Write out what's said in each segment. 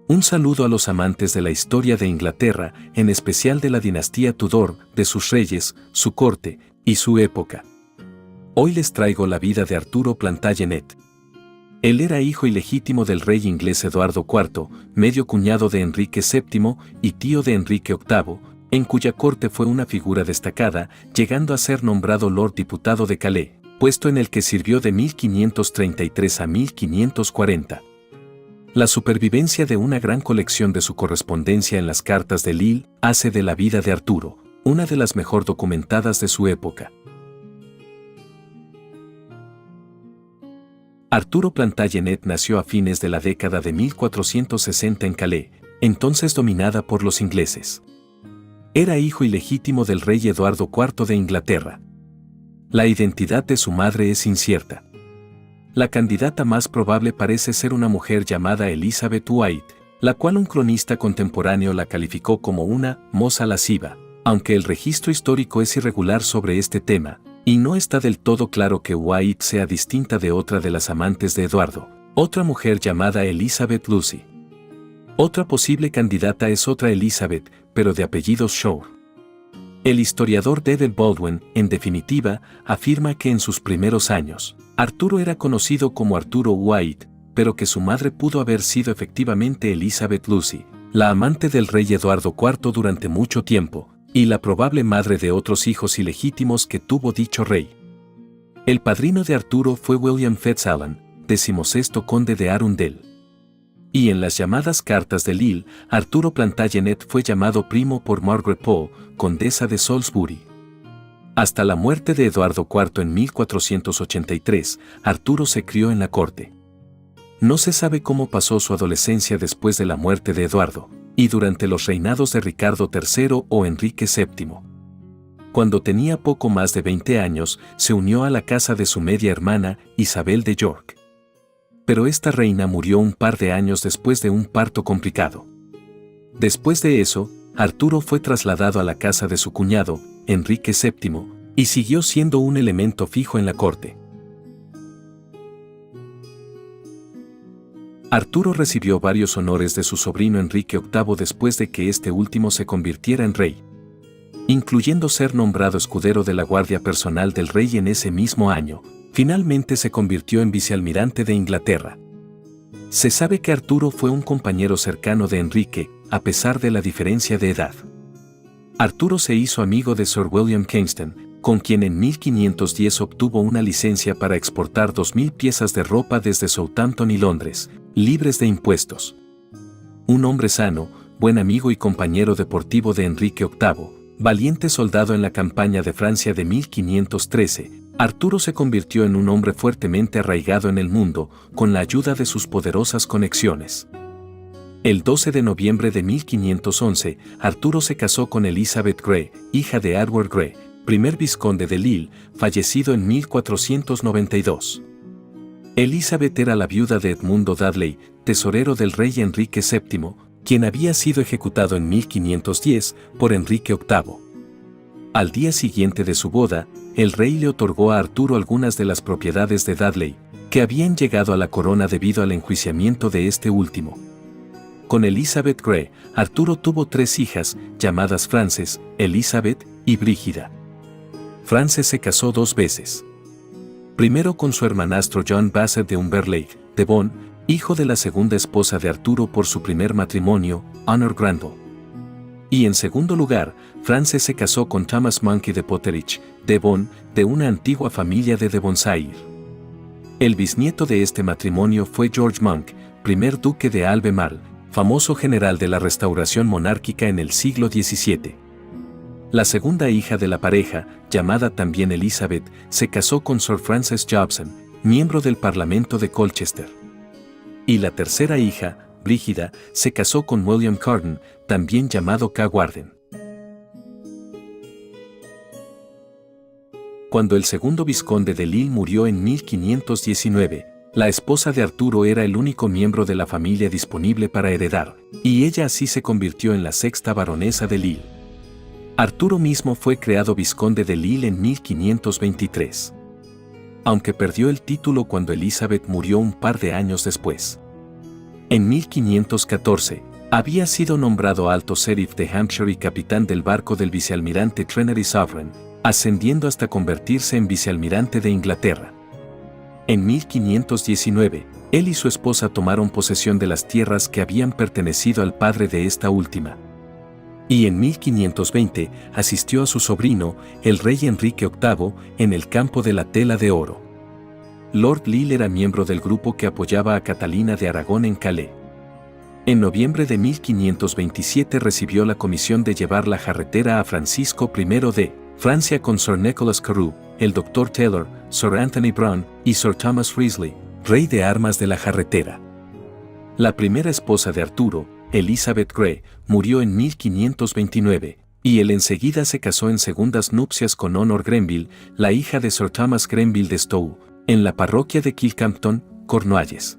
Un saludo a los amantes de la historia de Inglaterra, en especial de la dinastía Tudor, de sus reyes, su corte y su época. Hoy les traigo la vida de Arturo Plantagenet. Él era hijo ilegítimo del rey inglés Eduardo IV, medio cuñado de Enrique VII y tío de Enrique VIII, en cuya corte fue una figura destacada, llegando a ser nombrado Lord Diputado de Calais, puesto en el que sirvió de 1533 a 1540. La supervivencia de una gran colección de su correspondencia en las cartas de Lille hace de la vida de Arturo una de las mejor documentadas de su época. Arturo Plantagenet nació a fines de la década de 1460 en Calais, entonces dominada por los ingleses. Era hijo ilegítimo del rey Eduardo IV de Inglaterra. La identidad de su madre es incierta. La candidata más probable parece ser una mujer llamada Elizabeth White, la cual un cronista contemporáneo la calificó como una moza lasciva, aunque el registro histórico es irregular sobre este tema, y no está del todo claro que White sea distinta de otra de las amantes de Eduardo, otra mujer llamada Elizabeth Lucy. Otra posible candidata es otra Elizabeth, pero de apellido Shore. El historiador David Baldwin, en definitiva, afirma que en sus primeros años, Arturo era conocido como Arturo White, pero que su madre pudo haber sido efectivamente Elizabeth Lucy, la amante del rey Eduardo IV durante mucho tiempo, y la probable madre de otros hijos ilegítimos que tuvo dicho rey. El padrino de Arturo fue William FitzAlan, 16º conde de Arundel. Y en las llamadas cartas de Lille, Arturo Plantagenet fue llamado primo por Margaret Pole, condesa de Salisbury. Hasta la muerte de Eduardo IV en 1483, Arturo se crió en la corte. No se sabe cómo pasó su adolescencia después de la muerte de Eduardo, y durante los reinados de Ricardo III o Enrique VII. Cuando tenía poco más de 20 años, se unió a la casa de su media hermana, Isabel de York. Pero esta reina murió un par de años después de un parto complicado. Después de eso, Arturo fue trasladado a la casa de su cuñado, Enrique VII, y siguió siendo un elemento fijo en la corte. Arturo recibió varios honores de su sobrino Enrique VIII después de que este último se convirtiera en rey, incluyendo ser nombrado escudero de la guardia personal del rey en ese mismo año. Finalmente se convirtió en vicealmirante de Inglaterra. Se sabe que Arturo fue un compañero cercano de Enrique, a pesar de la diferencia de edad. Arturo se hizo amigo de Sir William Kingston, con quien en 1510 obtuvo una licencia para exportar 2.000 piezas de ropa desde Southampton y Londres, libres de impuestos. Un hombre sano, buen amigo y compañero deportivo de Enrique VIII, valiente soldado en la campaña de Francia de 1513, Arturo se convirtió en un hombre fuertemente arraigado en el mundo, con la ayuda de sus poderosas conexiones. El 12 de noviembre de 1511, Arturo se casó con Elizabeth Grey, hija de Edward Grey, primer vizconde de Lille, fallecido en 1492. Elizabeth era la viuda de Edmundo Dudley, tesorero del rey Enrique VII, quien había sido ejecutado en 1510 por Enrique VIII. Al día siguiente de su boda, el rey le otorgó a Arturo algunas de las propiedades de Dudley, que habían llegado a la corona debido al enjuiciamiento de este último. Con Elizabeth Grey, Arturo tuvo 3 hijas, llamadas Frances, Elizabeth y Brígida. Frances se casó 2 veces. Primero con su hermanastro John Bassett de Umberleigh, Devon, hijo de la segunda esposa de Arturo por su primer matrimonio, Honor Granville. Y en segundo lugar, Frances se casó con Thomas Monkey de Potteridge, Devon, de una antigua familia de Devonshire. El bisnieto de este matrimonio fue George Monk, primer duque de Albemarle, famoso general de la restauración monárquica en el siglo XVII. La segunda hija de la pareja, llamada también Elizabeth, se casó con Sir Francis Jobson, miembro del Parlamento de Colchester. Y la tercera hija, Brígida, se casó con William Carden, también llamado Carwarden. Cuando el segundo vizconde de Lille murió en 1519, la esposa de Arturo era el único miembro de la familia disponible para heredar, y ella así se convirtió en la 6ª baronesa de Lille. Arturo mismo fue creado vizconde de Lille en 1523. Aunque perdió el título cuando Elizabeth murió un par de años después. En 1514, había sido nombrado alto sheriff de Hampshire y capitán del barco del vicealmirante Trinity Sovereign, ascendiendo hasta convertirse en vicealmirante de Inglaterra. En 1519, él y su esposa tomaron posesión de las tierras que habían pertenecido al padre de esta última. Y en 1520 asistió a su sobrino, el rey Enrique VIII, en el campo de la Tela de Oro. Lord Lisle era miembro del grupo que apoyaba a Catalina de Aragón en Calais. En noviembre de 1527 recibió la comisión de llevar la jarretera a Francisco I de Francia con Sir Nicholas Carew, el Dr. Taylor, Sir Anthony Brown y Sir Thomas Wriothesley, rey de armas de la jarretera. La primera esposa de Arturo, Elizabeth Grey, murió en 1529, y él enseguida se casó en segundas nupcias con Honor Grenville, la hija de Sir Thomas Grenville de Stowe, en la parroquia de Kilcampton, Cornualles.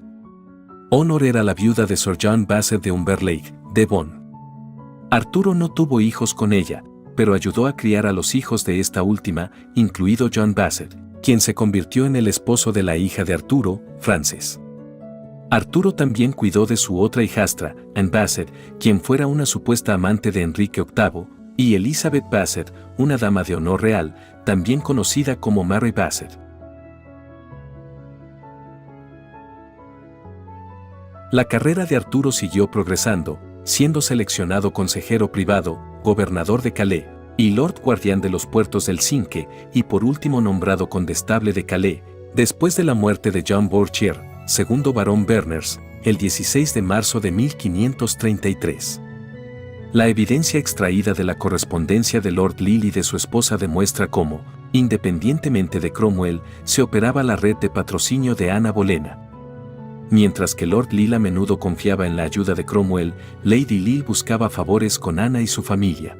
Honor era la viuda de Sir John Bassett de Umberleigh, Devon. Arturo no tuvo hijos con ella, pero ayudó a criar a los hijos de esta última, incluido John Bassett, quien se convirtió en el esposo de la hija de Arturo, Frances. Arturo también cuidó de su otra hijastra, Anne Bassett, quien fuera una supuesta amante de Enrique VIII, y Elizabeth Bassett, una dama de honor real, también conocida como Mary Bassett. La carrera de Arturo siguió progresando, siendo seleccionado consejero privado, gobernador de Calais, y lord guardián de los puertos del Cinque, y por último nombrado condestable de Calais, después de la muerte de John Bourchier, segundo barón Berners, el 16 de marzo de 1533. La evidencia extraída de la correspondencia de Lord Lisle y de su esposa demuestra cómo, independientemente de Cromwell, se operaba la red de patrocinio de Ana Bolena. Mientras que Lord Lisle a menudo confiaba en la ayuda de Cromwell, Lady Lisle buscaba favores con Ana y su familia.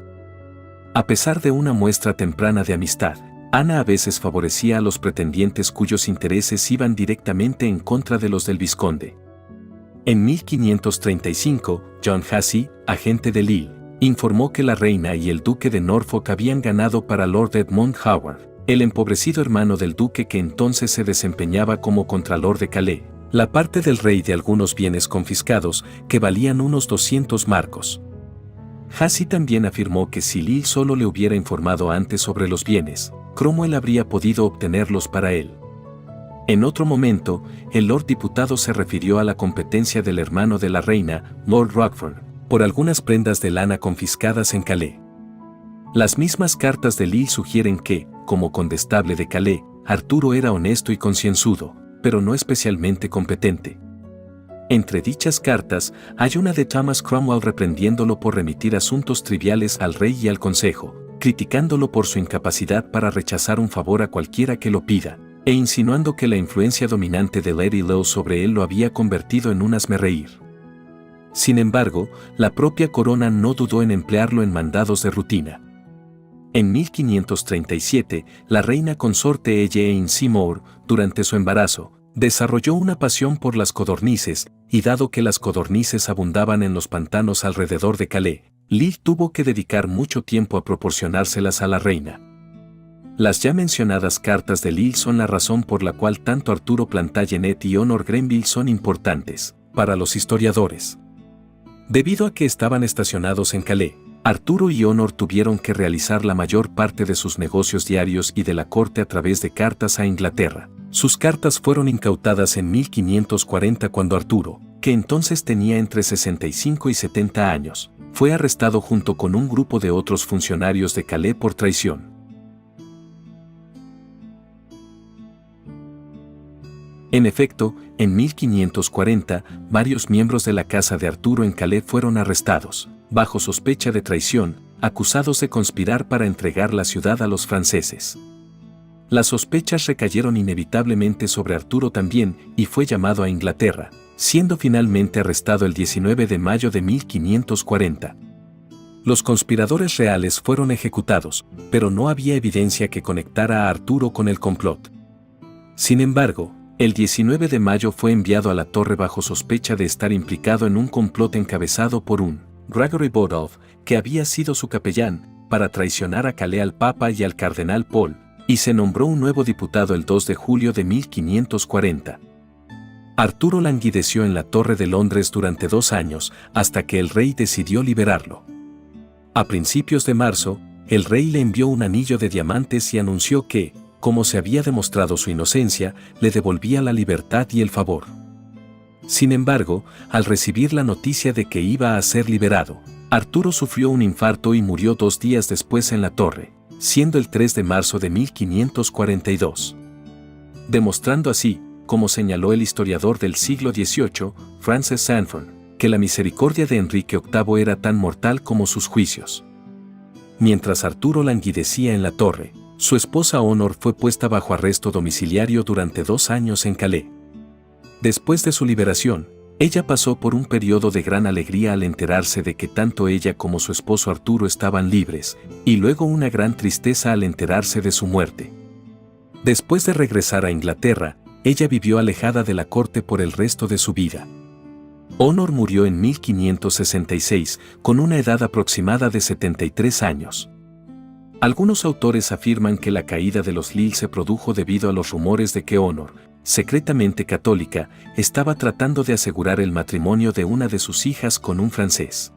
A pesar de una muestra temprana de amistad, Ana a veces favorecía a los pretendientes cuyos intereses iban directamente en contra de los del vizconde. En 1535, John Hussey, agente de Lisle, informó que la reina y el duque de Norfolk habían ganado para Lord Edmund Howard, el empobrecido hermano del duque que entonces se desempeñaba como contralor de Calais, la parte del rey de algunos bienes confiscados que valían unos 200 marcos. Hussey también afirmó que si Lisle solo le hubiera informado antes sobre los bienes, Cromwell habría podido obtenerlos para él. En otro momento, el Lord Diputado se refirió a la competencia del hermano de la reina, Lord Rochford, por algunas prendas de lana confiscadas en Calais. Las mismas cartas de Lisle sugieren que, como condestable de Calais, Arturo era honesto y concienzudo, pero no especialmente competente. Entre dichas cartas, hay una de Thomas Cromwell reprendiéndolo por remitir asuntos triviales al rey y al consejo, criticándolo por su incapacidad para rechazar un favor a cualquiera que lo pida, e insinuando que la influencia dominante de Lady Lisle sobre él lo había convertido en un hazmerreír. Sin embargo, la propia corona no dudó en emplearlo en mandados de rutina. En 1537, la reina consorte Jane Seymour, durante su embarazo, desarrolló una pasión por las codornices, y dado que las codornices abundaban en los pantanos alrededor de Calais, Lisle tuvo que dedicar mucho tiempo a proporcionárselas a la reina. Las ya mencionadas cartas de Lisle son la razón por la cual tanto Arturo Plantagenet y Honor Grenville son importantes para los historiadores. Debido a que estaban estacionados en Calais, Arturo y Honor tuvieron que realizar la mayor parte de sus negocios diarios y de la corte a través de cartas a Inglaterra. Sus cartas fueron incautadas en 1540 cuando Arturo, que entonces tenía entre 65 y 70 años, fue arrestado junto con un grupo de otros funcionarios de Calais por traición. En efecto, en 1540, varios miembros de la casa de Arturo en Calais fueron arrestados, bajo sospecha de traición, acusados de conspirar para entregar la ciudad a los franceses. Las sospechas recayeron inevitablemente sobre Arturo también y fue llamado a Inglaterra, siendo finalmente arrestado el 19 de mayo de 1540. Los conspiradores reales fueron ejecutados, pero no había evidencia que conectara a Arturo con el complot. Sin embargo, el 19 de mayo fue enviado a la torre bajo sospecha de estar implicado en un complot encabezado por un Gregory Bodolf, que había sido su capellán, para traicionar a Calais al Papa y al cardenal Paul, y se nombró un nuevo diputado el 2 de julio de 1540. Arturo languideció en la Torre de Londres durante 2 años hasta que el rey decidió liberarlo. A principios de marzo, el rey le envió un anillo de diamantes y anunció que, como se había demostrado su inocencia, le devolvía la libertad y el favor. Sin embargo, al recibir la noticia de que iba a ser liberado, Arturo sufrió un infarto y murió 2 días después en la torre, siendo el 3 de marzo de 1542. Demostrando así, como señaló el historiador del siglo XVIII, Francis Sandford, que la misericordia de Enrique VIII era tan mortal como sus juicios. Mientras Arturo languidecía en la torre, su esposa Honor fue puesta bajo arresto domiciliario durante 2 años en Calais. Después de su liberación, ella pasó por un periodo de gran alegría al enterarse de que tanto ella como su esposo Arturo estaban libres, y luego una gran tristeza al enterarse de su muerte. Después de regresar a Inglaterra, ella vivió alejada de la corte por el resto de su vida. Honor murió en 1566, con una edad aproximada de 73 años. Algunos autores afirman que la caída de los Lille se produjo debido a los rumores de que Honor, secretamente católica, estaba tratando de asegurar el matrimonio de una de sus hijas con un francés.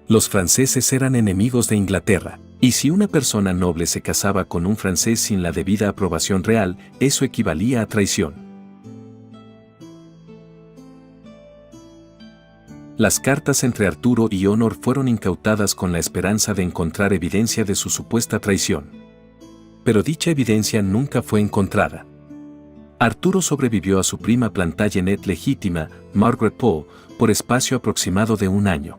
Los franceses eran enemigos de Inglaterra, y si una persona noble se casaba con un francés sin la debida aprobación real, eso equivalía a traición. Las cartas entre Arturo y Honor fueron incautadas con la esperanza de encontrar evidencia de su supuesta traición. Pero dicha evidencia nunca fue encontrada. Arturo sobrevivió a su prima Plantagenet legítima, Margaret Pole, por espacio aproximado de 1 año.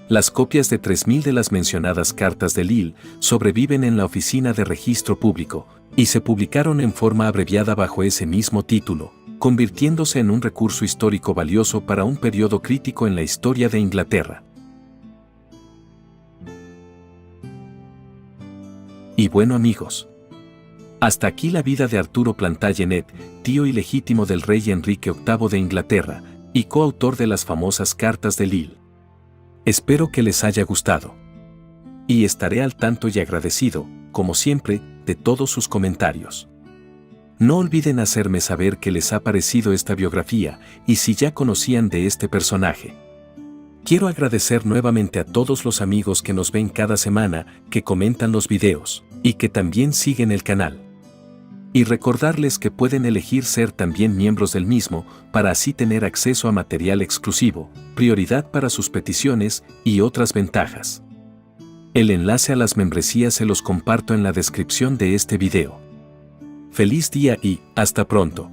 Las copias de 3000 de las mencionadas cartas de Lille sobreviven en la Oficina de Registro Público, y se publicaron en forma abreviada bajo ese mismo título, convirtiéndose en un recurso histórico valioso para un periodo crítico en la historia de Inglaterra. Y bueno amigos, hasta aquí la vida de Arturo Plantagenet, tío ilegítimo del rey Enrique VIII de Inglaterra, y coautor de las famosas cartas de Lille. Espero que les haya gustado. Y estaré al tanto y agradecido, como siempre, de todos sus comentarios. No olviden hacerme saber qué les ha parecido esta biografía y si ya conocían de este personaje. Quiero agradecer nuevamente a todos los amigos que nos ven cada semana, que comentan los videos, y que también siguen el canal. Y recordarles que pueden elegir ser también miembros del mismo, para así tener acceso a material exclusivo, prioridad para sus peticiones y otras ventajas. El enlace a las membresías se los comparto en la descripción de este video. Feliz día y hasta pronto.